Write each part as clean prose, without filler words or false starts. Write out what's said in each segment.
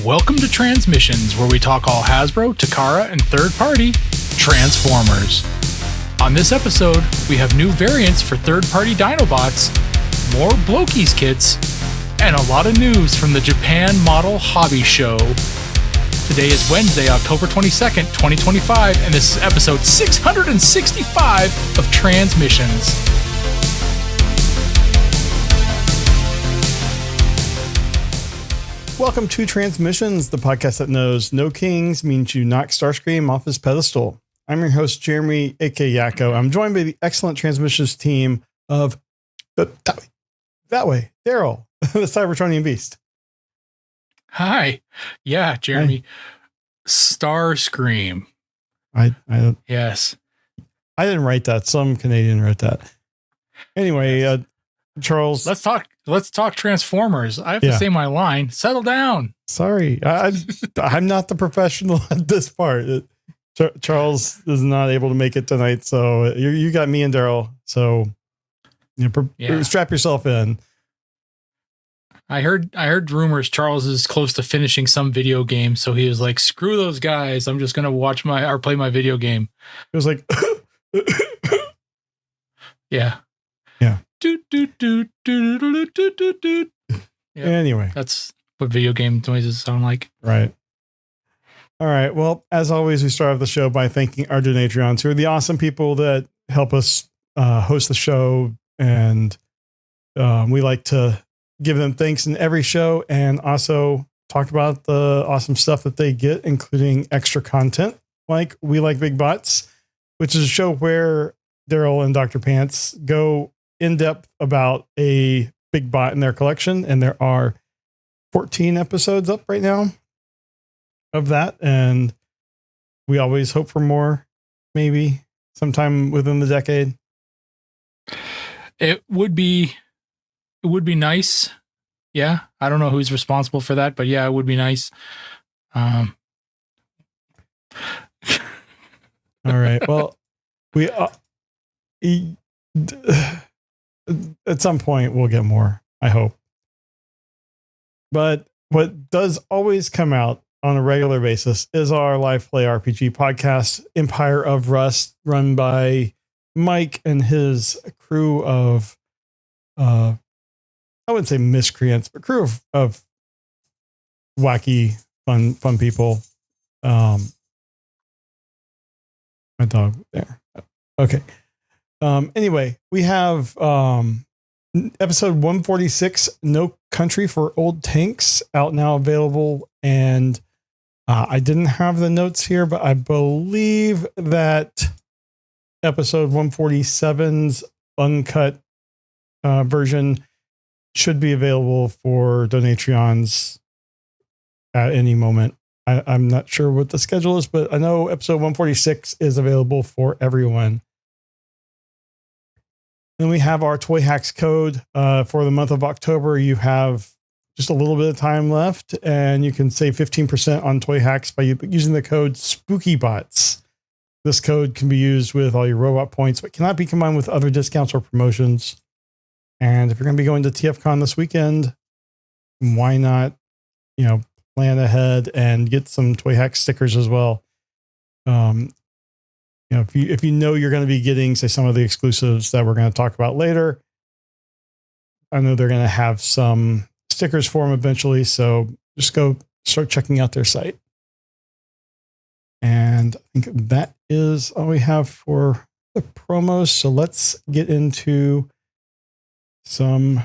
Welcome to TransMissions, where we talk all Hasbro, Takara, and third-party Transformers. On this episode, we have new variants for third-party dinobots, more blokees kits, and a lot of news from the Japan Model Hobby Show. Today is Wednesday, October 22nd, 2025, and this is episode 665 of TransMissions. Welcome to TransMissions, the podcast that knows no kings means you knock Starscream off his pedestal. I'm your host, Jeremy, aka Yakko. I'm joined by the excellent TransMissions team of that way, Daryl, the Cybertronian Beast. Hi. Yeah, Jeremy. Hi. Starscream. I don't. Yes. I didn't write that. Some Canadian wrote that. Anyway, Charles. Let's talk Transformers. I have to say my line. Settle down. Sorry. I'm not the professional at this part. Charles is not able to make it tonight. So you got me and Daryl. So strap yourself in. I heard rumors Charles is close to finishing some video game. So he was like, screw those guys. I'm just going to play my video game. It was like, yeah. Anyway, that's what video game noises sound like. Right. All right. Well, as always, we start off the show by thanking our Donatrions, who are the awesome people that help us host the show. And we like to give them thanks in every show and also talk about the awesome stuff that they get, including extra content like We Like Big Bots, which is a show where Daryl and Dr. Pants go in depth about a big bot in their collection. And there are 14 episodes up right now of that. And we always hope for more, maybe sometime within the decade. It would be nice. Yeah. I don't know who's responsible for that, but yeah, it would be nice. All right. Well, we, at some point we'll get more, I hope. But what does always come out on a regular basis is our live play RPG podcast, Empire of Rust, run by Mike and his crew of, I wouldn't say miscreants, but crew of wacky, fun people. My dog there. Okay. Anyway, we have episode 146, No Country for Old Tanks, out now, available. And I didn't have the notes here, but I believe that episode 147's uncut version should be available for Donatrions at any moment. I'm not sure what the schedule is, but I know episode 146 is available for everyone. Then we have our Toy Hacks code for the month of October. You have just a little bit of time left, and you can save 15% on Toy Hacks by using the code SPOOKYBOTS. This code can be used with all your robot points, but cannot be combined with other discounts or promotions. And if you're going to be going to TFCon this weekend, why not, plan ahead and get some Toy Hacks stickers as well. If you know you're going to be getting, say, some of the exclusives that we're going to talk about later, I know they're going to have some stickers for them eventually. So just go start checking out their site. And I think that is all we have for the promos. So let's get into some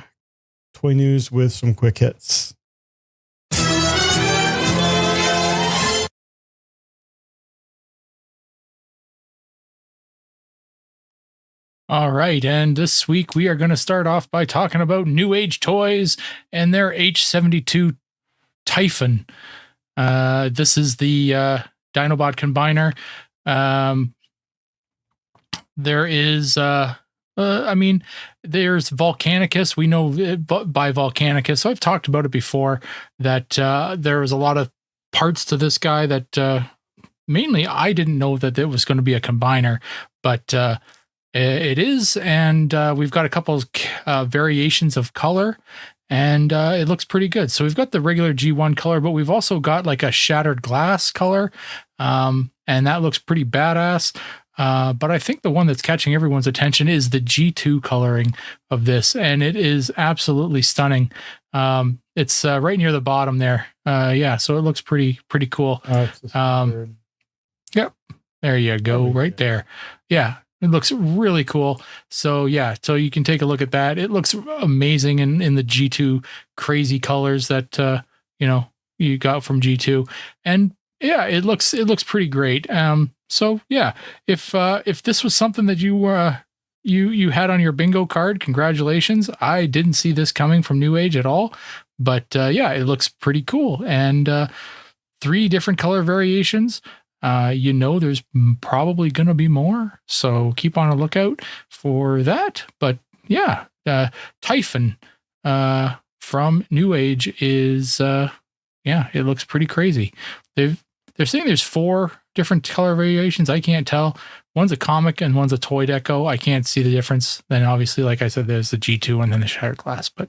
toy news with some quick hits. All right, and this week we are going to start off by talking about New Age Toys and their H-72 Typhon. This is the Dinobot Combiner. There is, there's Volcanicus. We know by Volcanicus, so I've talked about it before, that there was a lot of parts to this guy that mainly I didn't know that it was going to be a combiner, but it is, and we've got a couple of variations of color and it looks pretty good. So we've got the regular G1 color, but we've also got like a shattered glass color, and that looks pretty badass. But I think the one that's catching everyone's attention is the G2 coloring of this, and it is absolutely stunning. It's right near the bottom there. So it looks pretty cool. Yep, there you go, right there. Yeah, it looks really cool. So so you can take a look at that. It looks amazing in the G2 crazy colors that you got from G2, and it looks pretty great. So if this was something that you had on your bingo card, congratulations. I didn't see this coming from New Age at all, but it looks pretty cool. And 3 different color variations. There's probably going to be more, so keep on a lookout for that. But Typhon from New Age is it looks pretty crazy. They're saying there's 4 different color variations. I can't tell. One's a comic and one's a toy deco. I can't see the difference. Then obviously, like I said, there's the G2 and then the shattered glass, but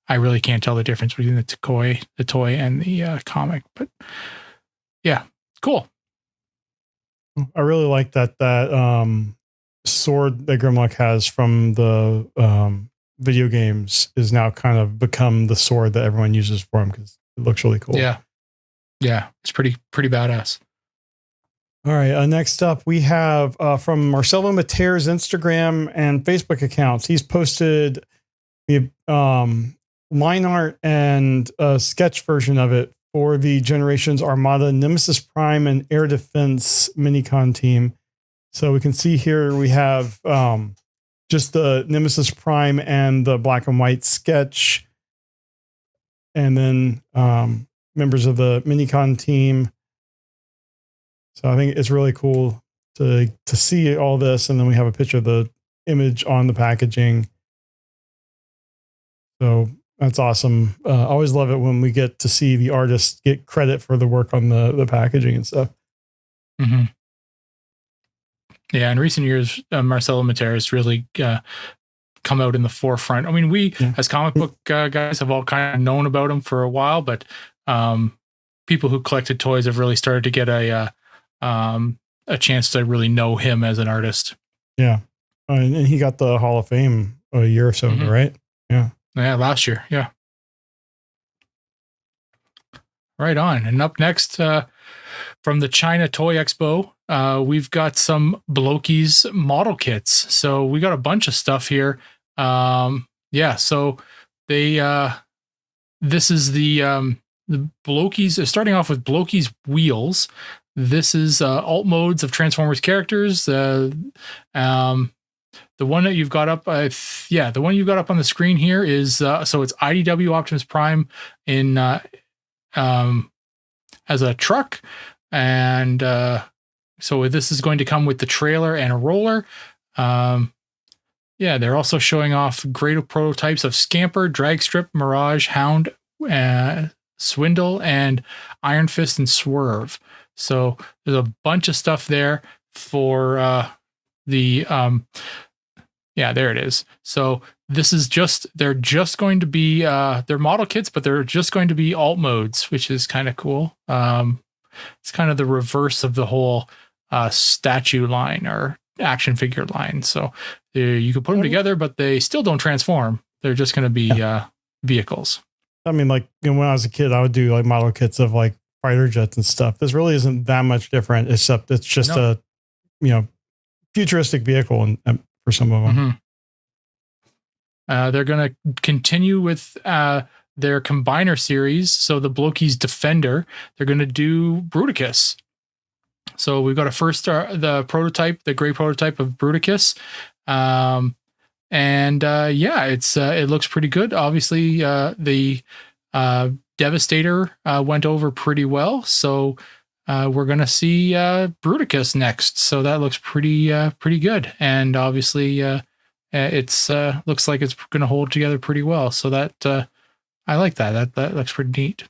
I really can't tell the difference between the toy and the comic. But cool. I really like that sword that Grimlock has from the video games is now kind of become the sword that everyone uses for him because it looks really cool. Yeah, it's pretty badass. All right, next up we have from Marcelo Mateer's Instagram and Facebook accounts. He's posted the line art and a sketch version of it for the Generations Armada Nemesis Prime and Air Defense Minicon team. So we can see here we have just the Nemesis Prime and the black and white sketch, and then members of the Minicon team. So I think it's really cool to see all this, and then we have a picture of the image on the packaging. So that's awesome. I always love it when we get to see the artists get credit for the work on the packaging and stuff. Mm-hmm. Yeah, in recent years, Marcelo Mateer has really come out in the forefront. I mean, we as comic book guys have all kind of known about him for a while, but people who collected toys have really started to get a chance to really know him as an artist. Yeah, and he got the Hall of Fame a year or so ago, right? Yeah, last year. Yeah. Right on. And up next, from the China Toy Expo, we've got some blokees model kits. So we got a bunch of stuff here. So they this is the blokees, starting off with blokees wheels. This is alt modes of Transformers characters. The one that you've got up, the one you've got up on the screen here is so it's IDW Optimus Prime in as a truck, and so this is going to come with the trailer and a roller. They're also showing off great prototypes of Scamper, Dragstrip, Mirage, Hound, Swindle, and Iron Fist and Swerve. So there's a bunch of stuff there for there it is. So this is they're just going to be they're model kits, but they're just going to be alt modes, which is kind of cool. It's kind of the reverse of the whole statue line or action figure line. So you can put them together, but they still don't transform. They're just going to be vehicles. I mean, like when I was a kid, I would do like model kits of like fighter jets and stuff. This really isn't that much different, except it's just a futuristic vehicle and for some of them. Mm-hmm. They're going to continue with their combiner series. So the blokees Defender, they're going to do Bruticus. So we've got a first the prototype, the gray prototype of Bruticus. It looks pretty good. Obviously, the Devastator went over pretty well. So we're going to see Bruticus next. So that looks pretty good. And obviously, it's looks like it's going to hold together pretty well. So that I like that. That looks pretty neat.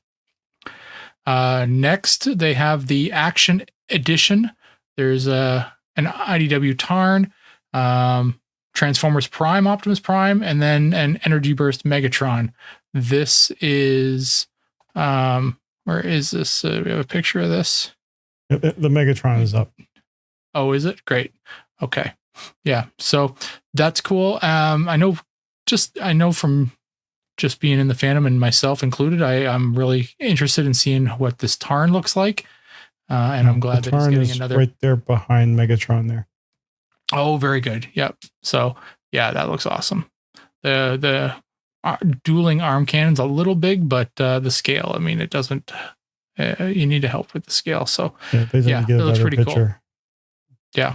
Next, they have the Action Edition. There's an IDW Tarn, Transformers Prime, Optimus Prime, and then an Energy Burst Megatron. This is, where is this? We have a picture of this. The Megatron is up. Oh, is it? Great. Okay. Yeah. So that's cool. I know from just being in the fandom and myself included, I'm really interested in seeing what this Tarn looks like. And I'm glad that he's getting another right there behind Megatron there. Oh, very good. Yep. So yeah, that looks awesome. The dueling arm cannon's a little big, but the scale, I mean, it doesn't, you need to help with the scale. So yeah, it looks pretty cool. Yeah.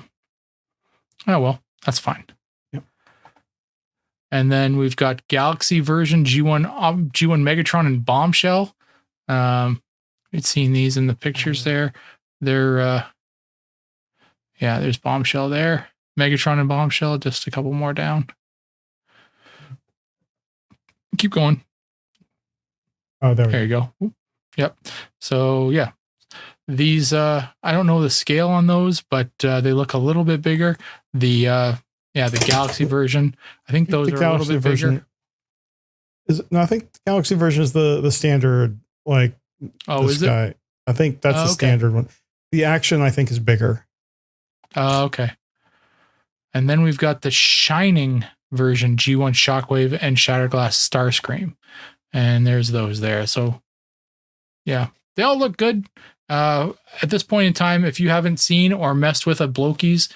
Oh, well, that's fine. Yep. And then we've got Galaxy version G1 Megatron and Bombshell. We've seen these in the pictures there. They're, there's Bombshell there. Megatron and Bombshell, just a couple more down. Keep going. Oh, there you go. Yep. So yeah, these I don't know the scale on those, but they look a little bit bigger. The Galaxy version, I think those are a little bit bigger. I think the Galaxy version is the standard. Like, is it? I think that's the standard one. The action, I think, is bigger. Okay. And then we've got the Shining version G1 Shockwave and Shatterglass Starscream. And there's those there. So yeah, they all look good. At this point in time, if you haven't seen or messed with a blokees,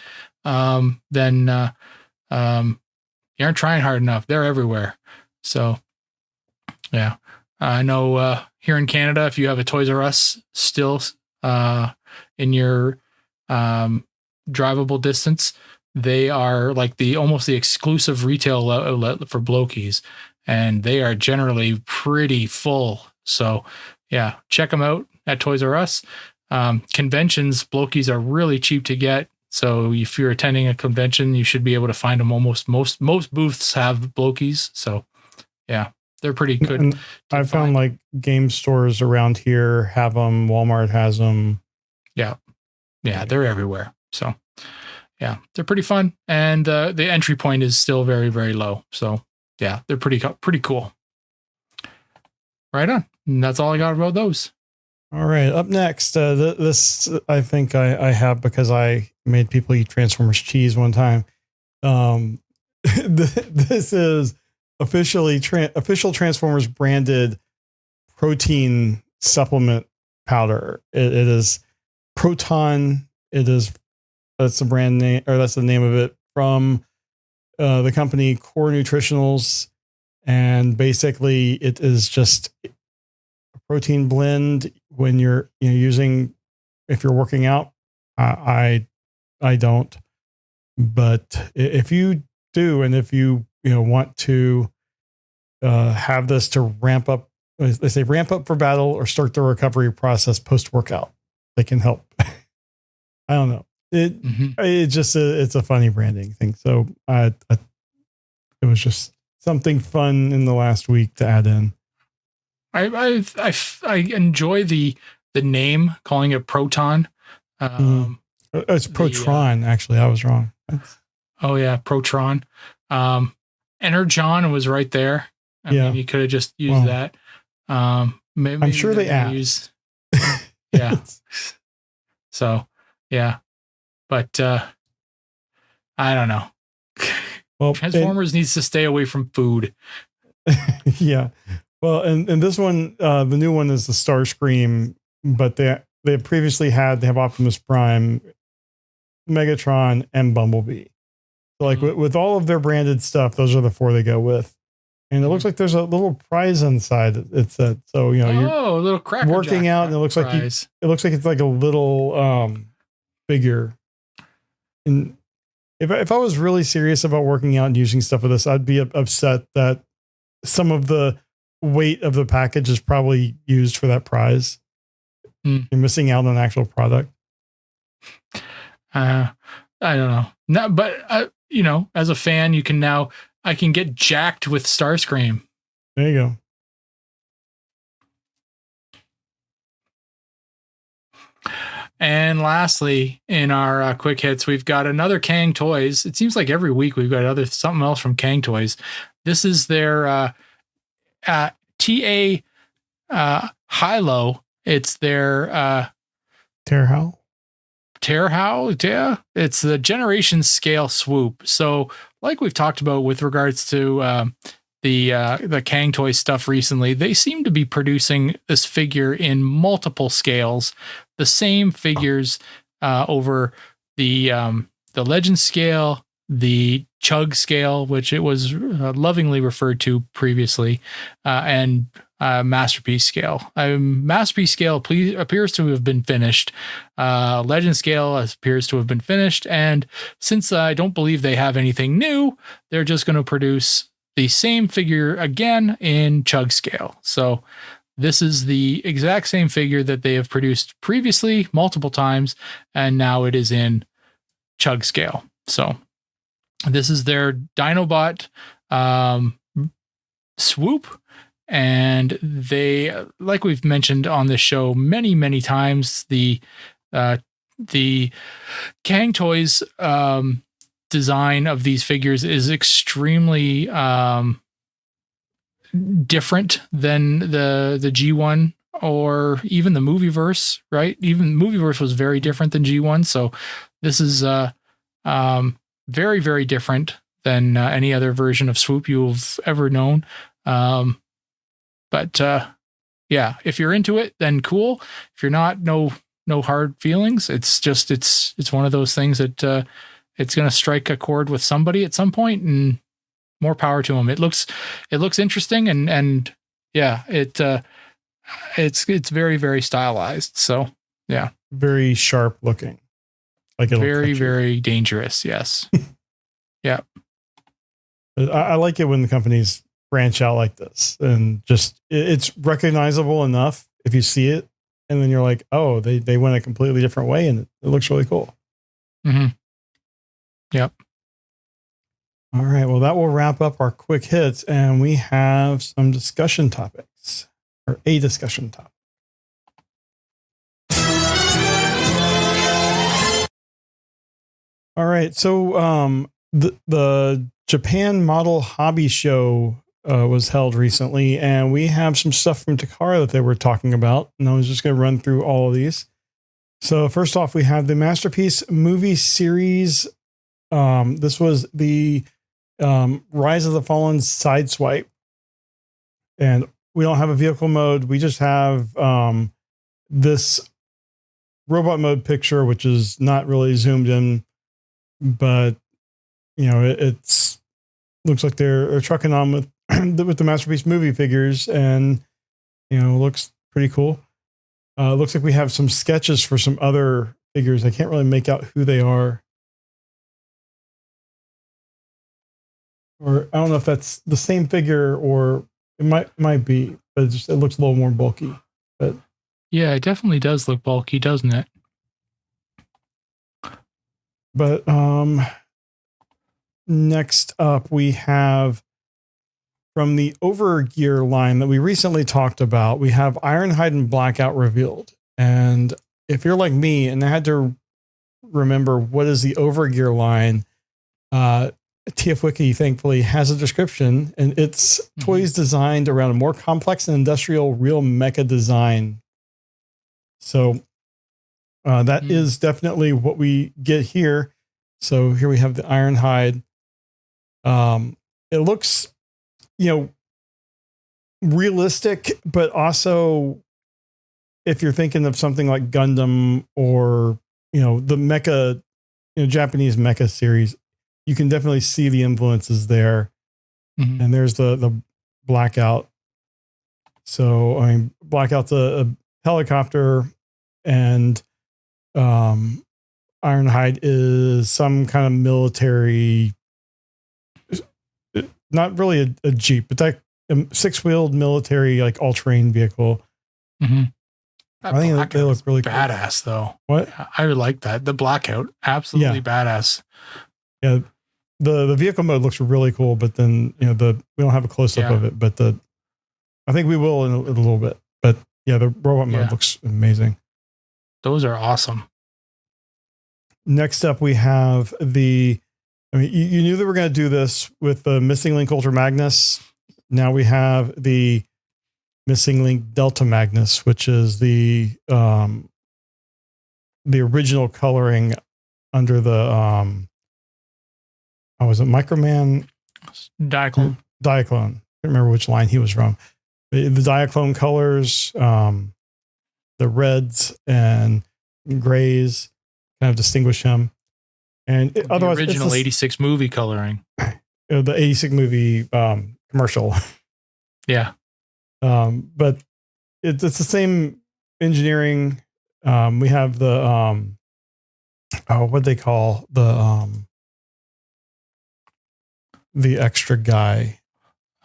then you aren't trying hard enough. They're everywhere. So yeah, I know here in Canada, if you have a Toys R Us still in your drivable distance, they are like almost the exclusive retail outlet for blokees, and they are generally pretty full. So yeah, check them out at Toys R Us. Conventions, blokees are really cheap to get. So if you're attending a convention, you should be able to find them. Most booths have blokees. So yeah, they're pretty good. And I found like game stores around here have them. Walmart has them. Yeah, they're everywhere. So yeah, they're pretty fun, and the entry point is still very, very low. So yeah, they're pretty cool. Right on. And that's all I got about those. All right, up next, this I think I have because I made people eat Transformers cheese one time. This is official Transformers branded protein supplement powder. It is Proton. That's the brand name, or that's the name of it, from the company Core Nutritionals, and basically it is just a protein blend when you're using, if you're working out. I don't, but if you do, and if you want to have this to ramp up, they say ramp up for battle or start the recovery process post workout, they can help. I don't know. It's a funny branding thing. So it was just something fun in the last week to add in. I enjoy the name, calling it Proton. It's Protron, actually. I was wrong. Protron. Energon was right there. I mean, you could have just used that. Maybe I'm sure they asked. Yeah. So yeah, but I don't know. Well, Transformers needs to stay away from food. Yeah. Well, and this one, the new one is the Starscream, but they previously they have Optimus Prime, Megatron, and Bumblebee. So like with all of their branded stuff, those are the four they go with. And it looks like there's a little prize inside. It said so. You're a little Cracker working Jack out, and it looks prize. like it's like a little figure. And if I was really serious about working out and using stuff with this, I'd be upset that some of the weight of the package is probably used for that prize. You're missing out on an actual product. I don't know. No, but as a fan, I can get jacked with Starscream. There you go. And lastly, in our quick hits, we've got another Kang Toys. It seems like every week we've got something else from Kang Toys. This is their TA Hilo. It's their Terhal. Yeah. It's the generation scale swoop. So, like we've talked about with regards to the Kang Toy stuff recently, they seem to be producing this figure in multiple scales, the same figures over the Legend scale, the Chug scale, which it was lovingly referred to previously, and Masterpiece scale. Masterpiece scale appears to have been finished. Legend scale appears to have been finished, and since I don't believe they have anything new, they're just going to produce the same figure again in Chug scale. So this is the exact same figure that they have produced previously multiple times, and now it is in Chug scale. So this is their Dinobot swoop. And they, like we've mentioned on this show many, many times, the Kang Toys design of these figures is extremely different than the G1 or even the Movieverse, right? Even Movieverse was very different than G1. So this is very, very different than any other version of swoop you've ever known. But yeah, if you're into it, then cool. If you're not, no hard feelings. It's just it's one of those things that it's going to strike a chord with somebody at some point, and more power to them. It looks interesting, and yeah, it's very, very stylized. So yeah, very sharp looking, like very, very dangerous. Yes, yeah. I like it when the companies branch out like this, and just it's recognizable enough if you see it, and then you're like, oh, they went a completely different way, and it looks really cool. Mm-hmm. Yep. All right, well, that will wrap up our quick hits, and we have some discussion topics, or a discussion topic. All right, so the Japan Model Hobby Show was held recently, and we have some stuff from Takara that they were talking about, and I was just going to run through all of these. So first off, we have the Masterpiece movie series. This was the Rise of the Fallen Sideswipe, and we don't have a vehicle mode. We just have this robot mode picture, which is not really zoomed in, but you know, it's looks like they're trucking on with the Masterpiece movie figures, and you know, looks pretty cool. Looks like we have some sketches for some other figures. I can't really make out who they are, or I don't know if that's the same figure, or it might be, but it looks a little more bulky. But yeah, it definitely does look bulky, doesn't it? But next up, we have from the Overgear line that we recently talked about, we have Ironhide and Blackout revealed. And if you're like me and I had to remember what is the Overgear line, TF Wiki thankfully has a description, and it's toys designed around a more complex and industrial real mecha design. So that is definitely what we get here. So here we have the Ironhide. It looks, you know, realistic, but also if you're thinking of something like Gundam or, you know, the mecha, you know, Japanese mecha series, you can definitely see the influences there. Mm-hmm. And there's the Blackout. So, I mean, Blackout's a helicopter, and Ironhide is some kind of military, not really a Jeep, but that six-wheeled military, like all-terrain vehicle. Mm-hmm. I think they look really badass, cool. though. What? I would like that. The Blackout, absolutely badass. Yeah, the vehicle mode looks really cool, but then, you know, we don't have a close-up of it, but I think we will in a little bit. But yeah, the robot mode looks amazing. Those are awesome. Next up, we have you knew that we're going to do this with the Missing Link Ultra Magnus. Now we have the missing link Delta Magnus, which is the original coloring under the was it Microman Diaclone. Diaclone. I can't remember which line he was from. The Diaclone colors, the reds and grays kind of distinguish him. And otherwise, the original 86 movie coloring. The 86 movie commercial. Yeah. But it's the same engineering. We have the what they call the extra guy.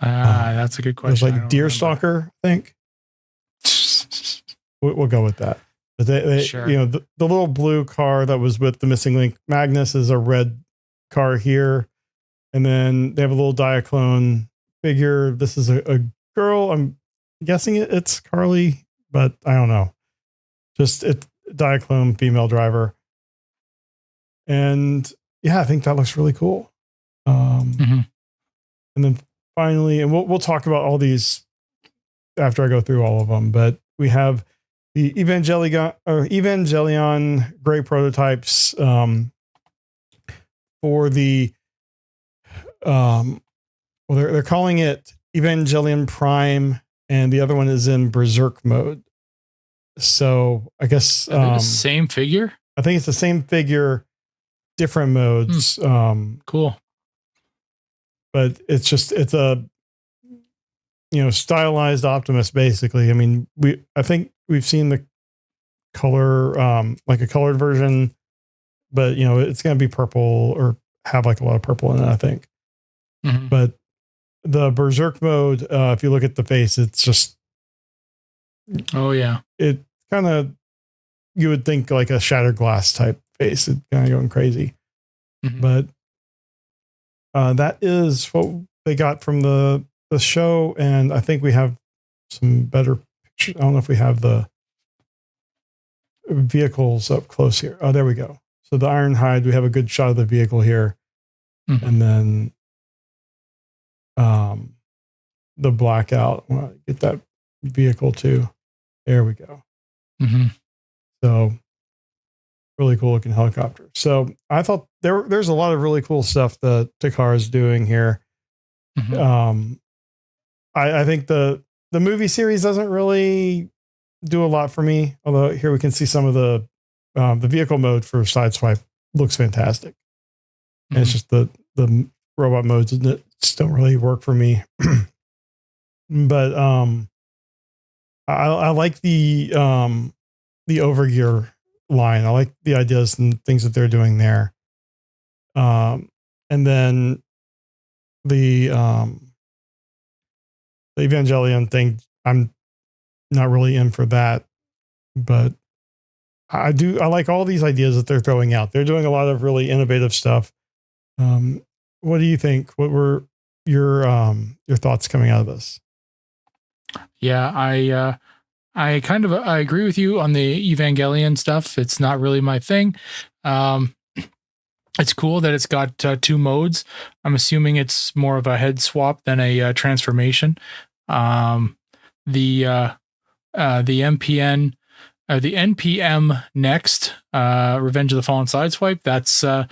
That's a good question. It was like Deerstalker, I think. We'll go with that. But they Sure. the little blue car that was with the missing link Magnus is a red car here. And then they have a little Diaclone figure. This is a girl. I'm guessing it's Carly, but I don't know. Just it Diaclone female driver. And yeah, I think that looks really cool. And then finally, and we'll talk about all these after I go through all of them, but we have the Evangelion gray prototypes for the they're calling it Evangelion Prime, and the other one is in Berserk mode. So I guess the same figure. I think it's the same figure, different modes. Cool. But it's a stylized Optimus, basically. I mean, I think we've seen the color, like a colored version, but it's going to be purple or have like a lot of purple in it, I think. Mm-hmm. But the Berserk mode, if you look at the face, it's just, oh yeah, it kind of, you would think like a shattered glass type face. It's kind of going crazy. Mm-hmm. But that is what they got from the show, and I think we have some better pictures. I don't know if we have the vehicles up close here. Oh, there we go. So the Ironhide, we have a good shot of the vehicle here. Mm-hmm. And then the Blackout. I want to get that vehicle too. There we go. Mm-hmm. So really cool looking helicopter. So I thought there's a lot of really cool stuff that Takara is doing here. Mm-hmm. I think the movie series doesn't really do a lot for me. Although here we can see some of the vehicle mode for Sideswipe looks fantastic. Mm-hmm. And it's just the robot modes that don't really work for me. But I like the Overgear line. I like the ideas and things that they're doing there. And then the Evangelion thing, I'm not really in for that, but I like all these ideas that they're throwing out. They're doing a lot of really innovative stuff. What do you think? What were your thoughts coming out of this? Yeah, I agree with you on the Evangelion stuff. It's not really my thing. It's cool that it's got two modes. I'm assuming it's more of a head swap than a transformation. The NPM next, Revenge of the Fallen Sideswipe. That's a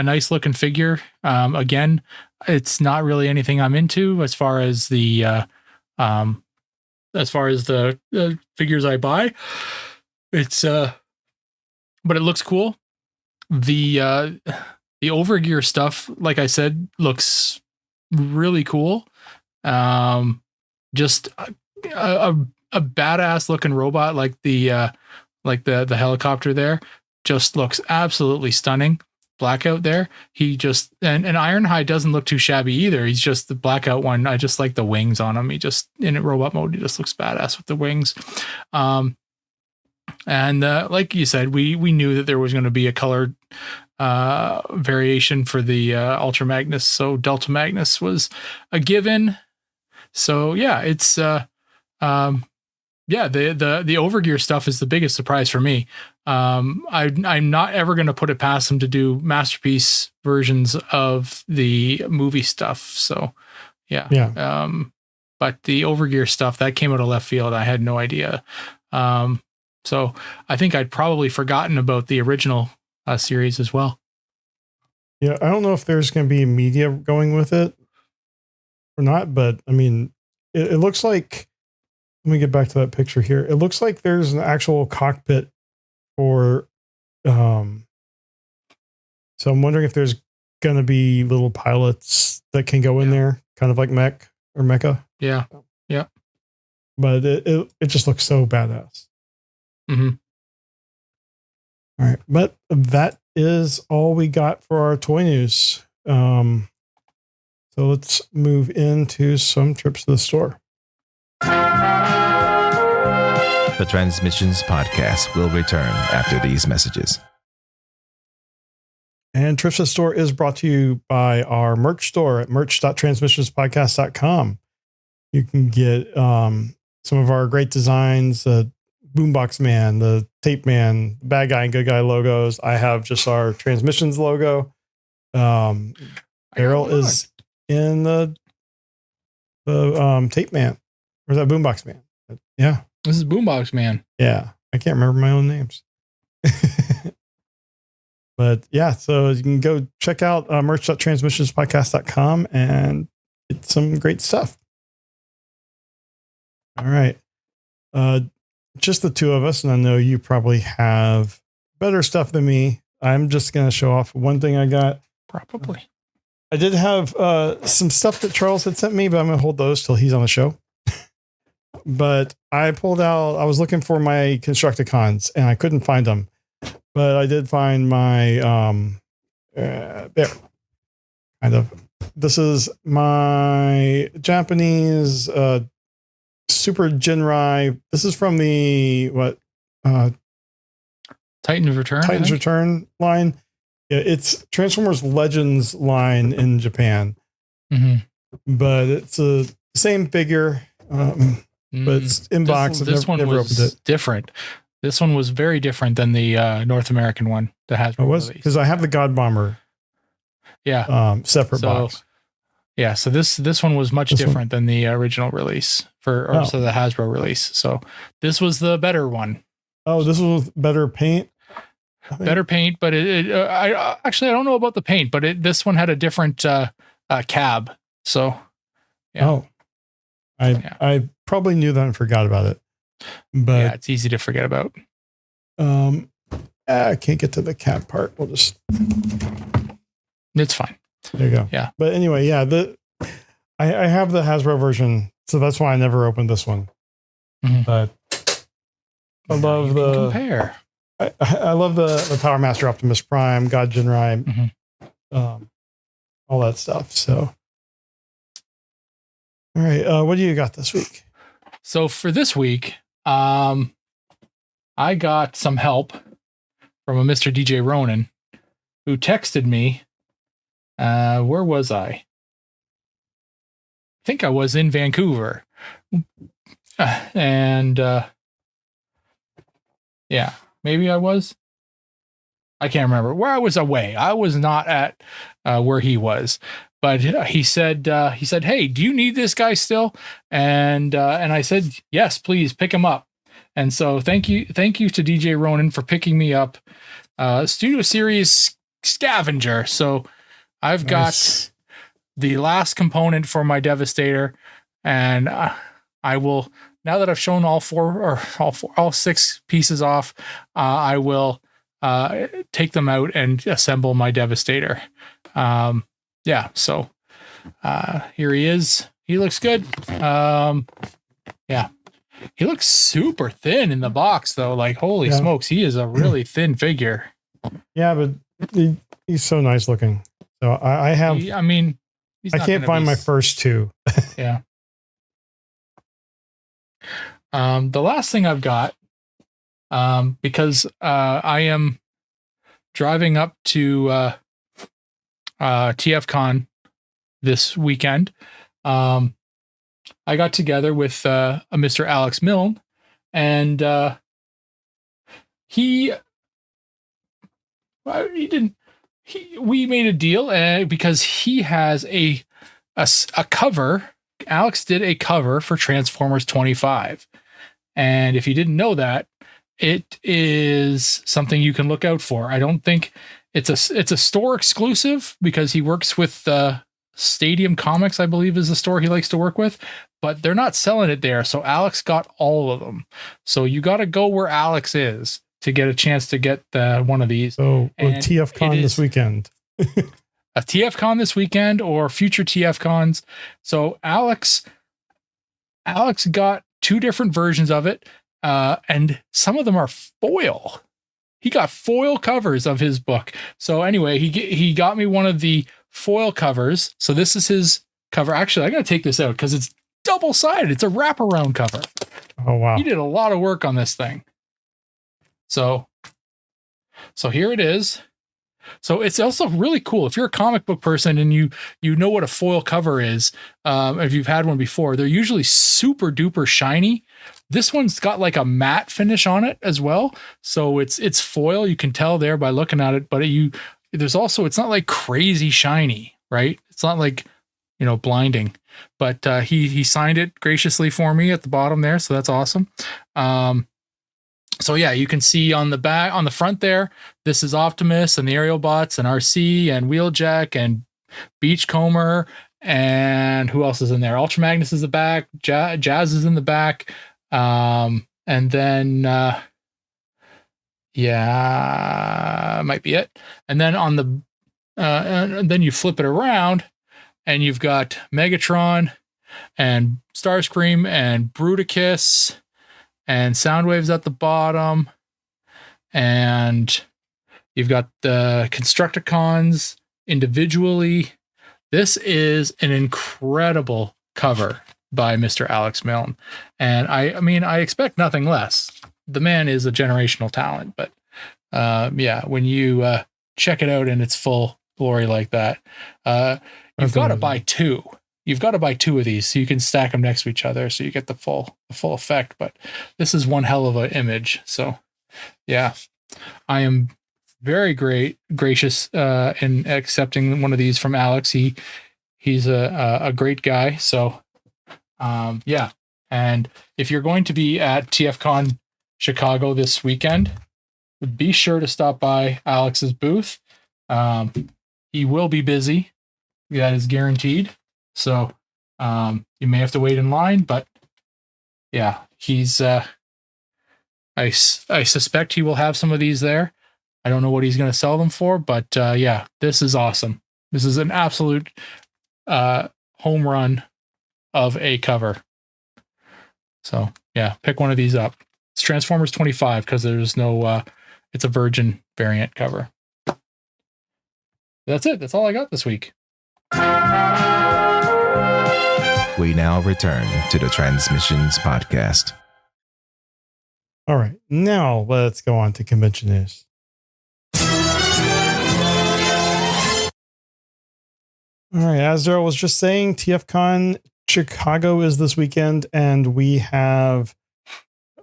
nice looking figure. Again, it's not really anything I'm into as far as the figures I buy. It's but it looks cool. The Overgear stuff, like I said, looks really cool. Just a badass looking robot like the helicopter there just looks absolutely stunning. Blackout there, he just and Ironhide doesn't look too shabby either. He's just the Blackout one. I just like the wings on him. He just in robot mode, he just looks badass with the wings. And like you said, we knew that there was going to be a colored variation for the Ultra Magnus, so Delta Magnus was a given. So yeah, it's the Overgear stuff is the biggest surprise for me. I'm not ever going to put it past them to do masterpiece versions of the movie stuff. So yeah. but the overgear stuff that came out of left field, I had no idea. So I think I'd probably forgotten about the original series as well. Yeah, I don't know if there's going to be media going with it or not, but I mean, it looks like. Let me get back to that picture here. It looks like there's an actual cockpit for. So I'm wondering if there's going to be little pilots that can go in there, kind of like mech or mecha. Yeah, yeah. But it just looks so badass. Mm-hmm. All right, but that is all we got for our toy news. So let's move into some trips to the store. The Transmissions podcast will return after these messages. And Trips to the Store is brought to you by our merch store at merch.transmissionspodcast.com. You can get some of our great designs, the Boombox Man, the Tape Man, Bad Guy and Good Guy logos. I have just our Transmissions logo. Daryl is in the Tape Man. Or is that Boombox Man? Yeah. This is Boombox Man. Yeah. I can't remember my own names. But yeah, so you can go check out merch.transmissionspodcast.com and get some great stuff. All right. Just the two of us, and I know you probably have better stuff than me. I'm just going to show off one thing I got. Probably. I did have some stuff that Charles had sent me, but I'm going to hold those till he's on the show. But I pulled out, I was looking for my Constructicons and I couldn't find them. But I did find my, there, kind of. This is my Japanese Super Jinrai. This is from the, Titan's Return? Titan's Return line. Yeah, it's Transformers Legends line in Japan. Mm-hmm. But it's the same figure, but it's in box. This one was different. This one was very different than the North American one that has. It was because I have the God Bomber. Yeah. Separate box. Yeah. So this one was much different than the original release so the Hasbro release. So this was the better one. Oh, this was better paint. Better paint, but I don't know about the paint, but this one had a different cab. So. Yeah. Oh. I probably knew that and forgot about it. But yeah, it's easy to forget about. I can't get to the cab part. We'll just. It's fine. There you go. Yeah. But anyway, yeah, I have the Hasbro version, so that's why I never opened this one. Mm-hmm. But I love the compare. I love the Power Master Optimus Prime, God Jinrai, all that stuff. So, all right, what do you got this week? So for this week, I got some help from a Mr. DJ Ronan, who texted me. Where was I? I think I was in Vancouver. And yeah, maybe I was. I can't remember where I was away. I was not at where he was. But he said, "Hey, do you need this guy still?" And I said, "Yes, please pick him up." And so thank you to DJ Ronan for picking me up. Studio Series Scavenger. So I've got the last component for my Devastator, and I will, now that I've shown all six pieces off, I will take them out and assemble my Devastator. Yeah, so here he is. He looks good. Yeah. He looks super thin in the box, though. Like, holy smokes, he is a really thin figure. Yeah, but he's so nice looking. So I have... I can't find my first two. Yeah. The last thing I've got, because I am driving up to... TFCon this weekend. I got together with a Mr. Alex Milne, and we made a deal because he has a cover Alex did a cover for Transformers 25. And if you didn't know that, it is something you can look out for. I don't think it's a store exclusive because he works with Stadium Comics, I believe is the store he likes to work with, but they're not selling it there. So Alex got all of them. So you got to go where Alex is to get a chance to get one of these. So TFCon this weekend. A TFCon this weekend or future TFCons. So Alex got 2 different versions of it, and some of them are foil. He got foil covers of his book. So anyway, he got me one of the foil covers. So this is his cover. Actually, I'm going to take this out because it's double-sided. It's a wraparound cover. Oh, wow. He did a lot of work on this thing. So here it is. So it's also really cool. If you're a comic book person and you know what a foil cover is, if you've had one before, they're usually super duper shiny. This one's got like a matte finish on it as well. So it's foil. You can tell there by looking at it, but there's also, it's not like crazy shiny, right? It's not like, blinding, but he signed it graciously for me at the bottom there. So that's awesome. So yeah, you can see on the front there, this is Optimus and the Aerial Bots and RC and Wheeljack and Beachcomber and who else is in there? Ultra Magnus is the back, Jazz is in the back, and then might be it. And then on the and then you flip it around, and you've got Megatron and Starscream and Bruticus. And Soundwave's at the bottom. And you've got the Constructicons individually. This is an incredible cover by Mr. Alex Milne. And I expect nothing less. The man is a generational talent. But when you check it out in its full glory like that, you've got to buy 2. You've got to buy 2 of these so you can stack them next to each other so you get the full effect. But this is one hell of an image. So yeah, I am very gracious in accepting one of these from Alex. He's a great guy. So yeah. And if you're going to be at TFCon Chicago this weekend, be sure to stop by Alex's booth. He will be busy. That is guaranteed. So you may have to wait in line, but yeah, he's I suspect he will have some of these there. I don't know what he's going to sell them for, but yeah, this is awesome. This is an absolute home run of a cover. So yeah, pick one of these up. It's Transformers 25 because there's no it's a virgin variant cover. That's it. That's all I got this week. We now return to the Transmissions podcast. All right, now let's go on to convention news. All right, as Daryl was just saying, TFCon Chicago is this weekend, and we have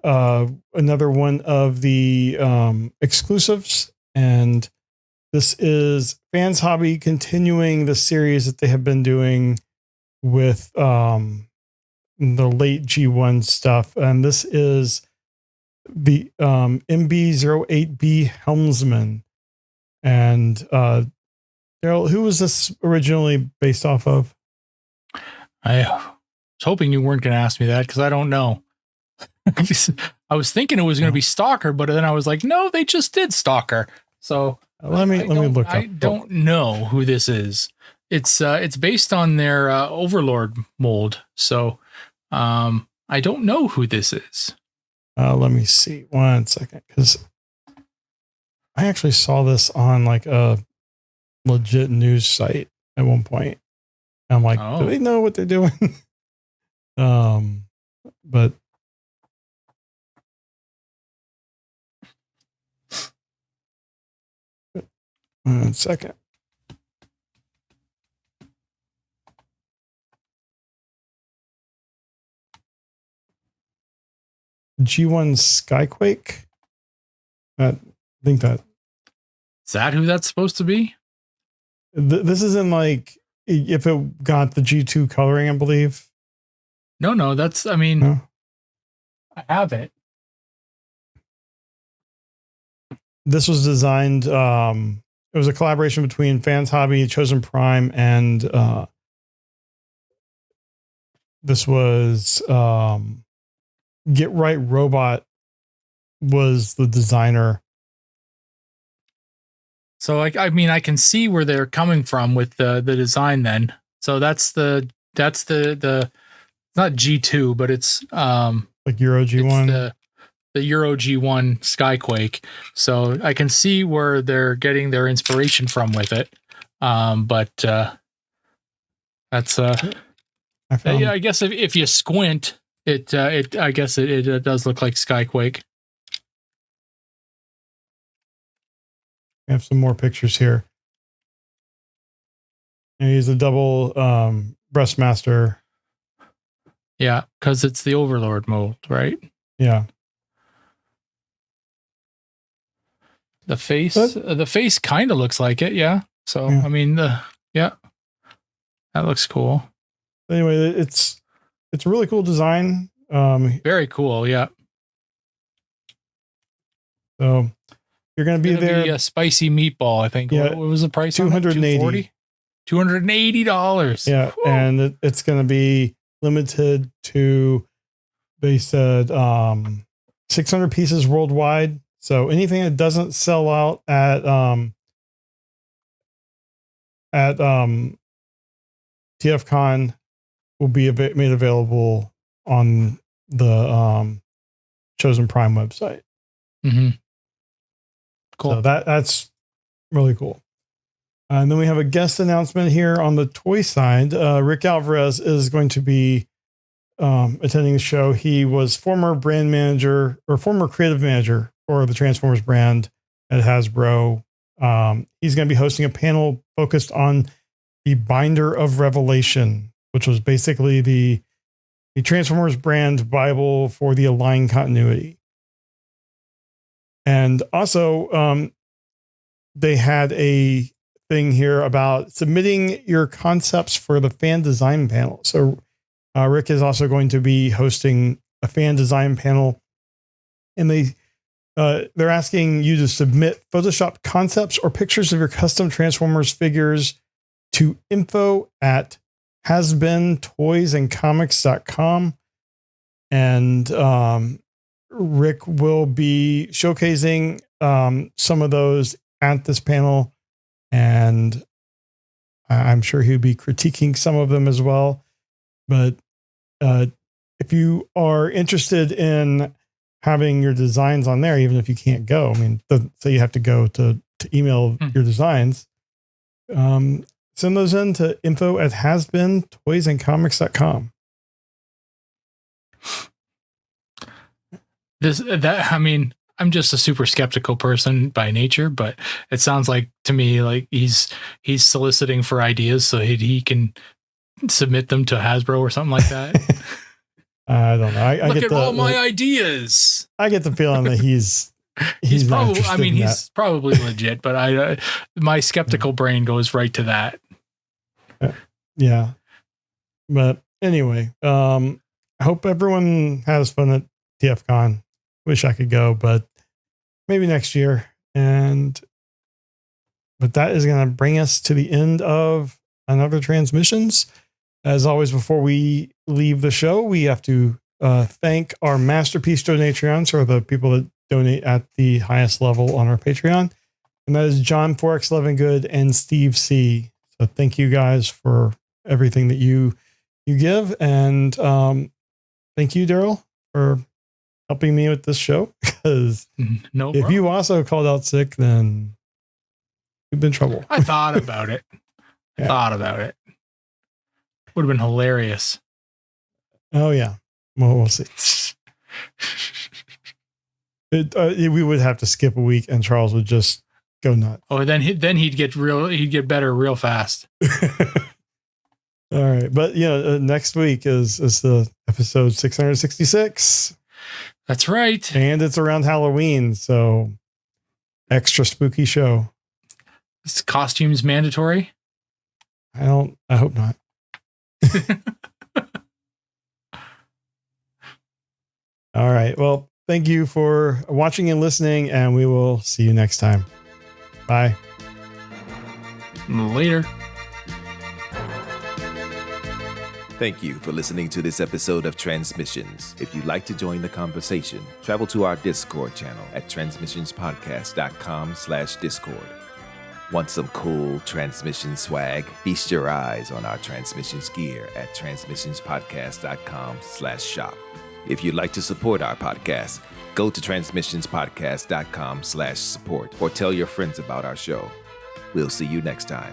another one of the exclusives, and this is Fans Hobby continuing the series that they have been doing with the late G1 stuff, and this is the MB-08B Helmsman. And Daryl, who was this originally based off of? I was hoping you weren't going to ask me that because I don't know. I was thinking it was going to be Stalker, but then I was like, no, they just did Stalker. So let me look up. I don't know who this is. It's based on their Overlord mold, so I don't know who this is. Let me see 1 second, because I actually saw this on like a legit news site at one point. I'm like, do they know what they're doing? But one second. G1 Skyquake. I think that is that who that's supposed to be. This isn't like if it got the G2 coloring, I believe. No, that's, I mean, No? I have it. This was designed, it was a collaboration between Fans Hobby, Chosen Prime, and this was Get Right Robot was the designer. So I mean, I can see where they're coming from with the design then. So that's the not G2, but it's Like Euro G1. The Euro G1 Skyquake. So I can see where they're getting their inspiration from with it. But that's yeah, I guess if you squint, it I guess it does look like Skyquake. We have some more pictures here. And he's a double breastmaster. Yeah, because it's the Overlord mold, right? Yeah. The face kind of looks like it, yeah. So yeah. I mean, that looks cool. Anyway, it's a really cool design. Very cool, yeah. So you're going to be there. Be a spicy meatball, I think. Yeah, what was the price? $280. $280. Yeah, whoa. And it's going to be limited to, they said, 600 pieces worldwide. So anything that doesn't sell out at TFCon will be made available on the Chosen Prime website. Mm-hmm. Cool. So that's really cool. And then we have a guest announcement here on the toy side. Rick Alvarez is going to be attending the show. He was former brand manager or former creative manager for the Transformers brand at Hasbro. He's going to be hosting a panel focused on the Binder of Revelation, which was basically the Transformers brand Bible for the Align continuity. And also, they had a thing here about submitting your concepts for the fan design panel. So Rick is also going to be hosting a fan design panel, and they're asking you to submit Photoshop concepts or pictures of your custom Transformers figures to info@hasbeentoysandcomics.com. And Rick will be showcasing some of those at this panel, and I'm sure he'll be critiquing some of them as well. But if you are interested in having your designs on there, even if you can't go, I mean, so you have to go to email your designs, send those in to info@hasbeentoysandcomics.com. I mean, I'm just a super skeptical person by nature, but it sounds like to me like he's soliciting for ideas so he can submit them to Hasbro or something like that. I don't know. I Look get at all my ideas. I get the feeling that he's probably. I mean, he's probably legit, but my skeptical brain goes right to that. Yeah, but anyway, I hope everyone has fun at TFCon. Wish I could go, but maybe next year. But that is going to bring us to the end of another Transmissions. As always, before we leave the show, we have to thank our Masterpiece Donatrons, or the people that donate at the highest level on our Patreon. And that is John 4X Lovingood and Steve C. So thank you guys for everything that you give. And thank you, Daryl, for helping me with this show. Because if you also called out sick, then you've been in trouble. I thought about it. Would have been hilarious. Oh, yeah. Well, we'll see. We would have to skip a week, and Charles would just go nuts. Oh, then he'd get better real fast. All right, but next week is the episode 666. That's right, and it's around Halloween, so extra spooky show. Is costumes mandatory? I hope not. All right. Well, thank you for watching and listening, and we will see you next time. Bye. Later. Thank you for listening to this episode of Transmissions. If you'd like to join the conversation, travel to our Discord channel at transmissionspodcast.com/Discord. Want some cool transmission swag? Feast your eyes on our transmissions gear at transmissionspodcast.com/shop. If you'd like to support our podcast, go to transmissionspodcast.com/support or tell your friends about our show. We'll see you next time.